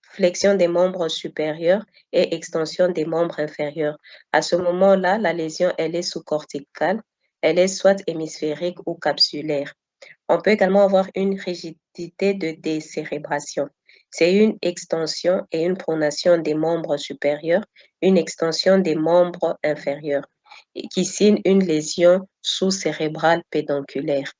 flexion des membres supérieurs et extension des membres inférieurs. À ce moment-là, la lésion, elle est sous-corticale, elle est soit hémisphérique ou capsulaire. On peut également avoir une rigidité de décérébration. C'est une extension et une pronation des membres supérieurs, une extension des membres inférieurs, qui signe une lésion sous-cérébrale pédonculaire.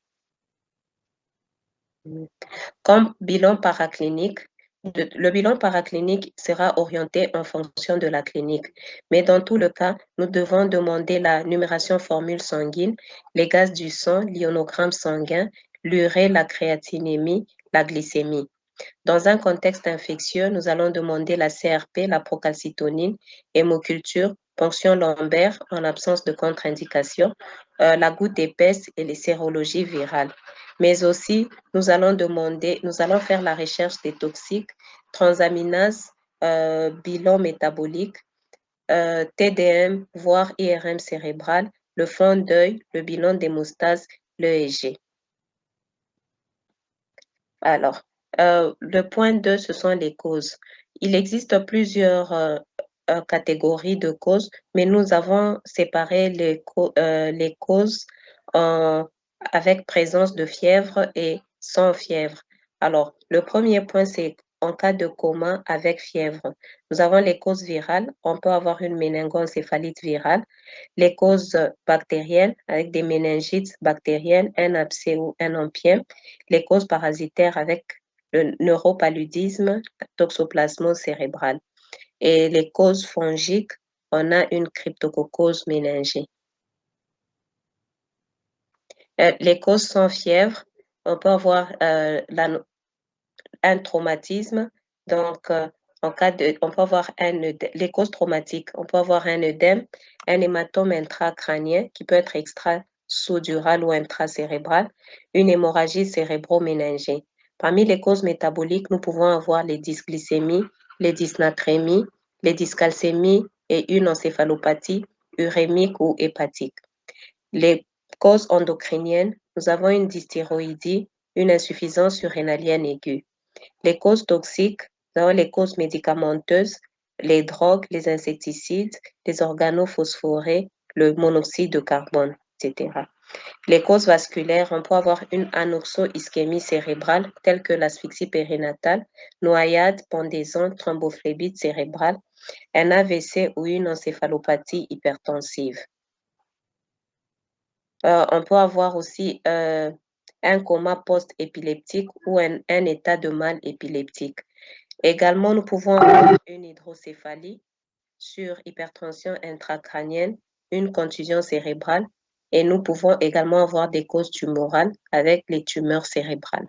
Comme bilan paraclinique, le bilan paraclinique sera orienté en fonction de la clinique, mais dans tout le cas, nous devons demander la numération formule sanguine, les gaz du sang, l'ionogramme sanguin, l'urée, la créatinémie, la glycémie. Dans un contexte infectieux, nous allons demander la CRP, la procalcitonine, hémoculture, ponction lombaire en l'absence de contre-indication, la goutte épaisse et les sérologies virales. Mais aussi, nous allons faire la recherche des toxiques, transaminases, bilan métabolique, TDM, voire IRM cérébral, le fond d'œil, le bilan d'hémostase, l'EEG. Alors, le point 2, ce sont les causes. Il existe plusieurs catégories de causes, mais nous avons séparé les causes avec présence de fièvre et sans fièvre. Alors, le premier point, c'est en cas de coma avec fièvre. Nous avons les causes virales. On peut avoir une méningoencéphalite virale. Les causes bactériennes avec des méningites bactériennes, un abcès ou un empien. Les causes parasitaires avec le neuropaludisme, toxoplasmose cérébrale. Et les causes fongiques, on a une cryptococcose méningée. Les causes sans fièvre, on peut avoir un traumatisme. Donc, on peut avoir les causes traumatiques, on peut avoir un œdème, un hématome intracrânien qui peut être extrasoudural ou intracérébral, une hémorragie cérébro-méningée. Parmi les causes métaboliques, nous pouvons avoir les dysglycémies, les dysnatrémies, les dyscalcémies et une encéphalopathie urémique ou hépatique. Les causes endocriniennes, nous avons une dysthyroïdie, une insuffisance surrénalienne aiguë. Les causes toxiques, nous avons les causes médicamenteuses, les drogues, les insecticides, les organophosphorés, le monoxyde de carbone, etc. Les causes vasculaires, on peut avoir une anoxo-ischémie cérébrale telle que l'asphyxie périnatale, noyade, pendaison, thrombophlébite cérébrale, un AVC ou une encéphalopathie hypertensive. On peut avoir aussi un coma post-épileptique ou un état de mal épileptique. Également, nous pouvons avoir une hydrocéphalie sur hypertension intracrânienne, une contusion cérébrale et nous pouvons également avoir des causes tumorales avec les tumeurs cérébrales.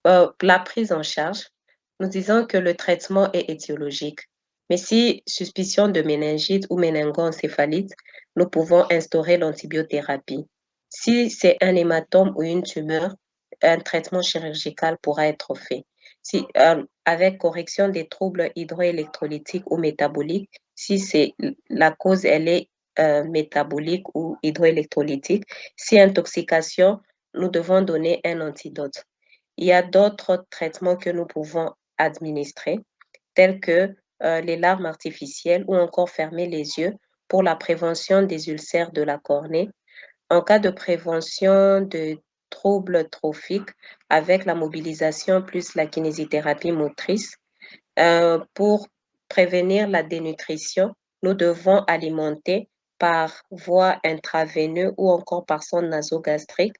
La prise en charge, nous disons que le traitement est étiologique. Mais si suspicion de méningite ou méningoencéphalite, nous pouvons instaurer l'antibiothérapie. Si c'est un hématome ou une tumeur, un traitement chirurgical pourra être fait. Si, avec correction des troubles hydroélectrolytiques ou métaboliques, si c'est la cause, elle est métabolique ou hydroélectrolytique, si intoxication, nous devons donner un antidote. Il y a d'autres traitements que nous pouvons administrer, tels que les larmes artificielles ou encore fermer les yeux pour la prévention des ulcères de la cornée. En cas de prévention de troubles trophiques avec la mobilisation plus la kinésithérapie motrice, pour prévenir la dénutrition, nous devons alimenter par voie intraveineuse ou encore par sonde nasogastrique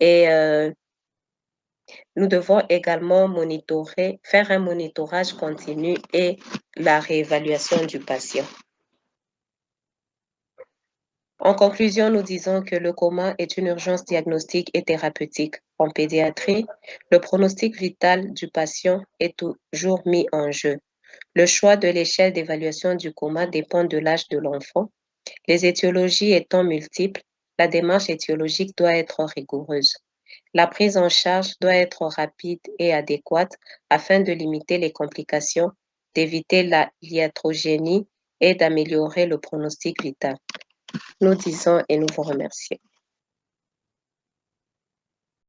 et nous devons également faire un monitorage continu et la réévaluation du patient. En conclusion, nous disons que le coma est une urgence diagnostique et thérapeutique. En pédiatrie, le pronostic vital du patient est toujours mis en jeu. Le choix de l'échelle d'évaluation du coma dépend de l'âge de l'enfant. Les étiologies étant multiples, la démarche étiologique doit être rigoureuse. La prise en charge doit être rapide et adéquate afin de limiter les complications, d'éviter la iatrogénie et d'améliorer le pronostic vital. Nous disons et nous vous remercions.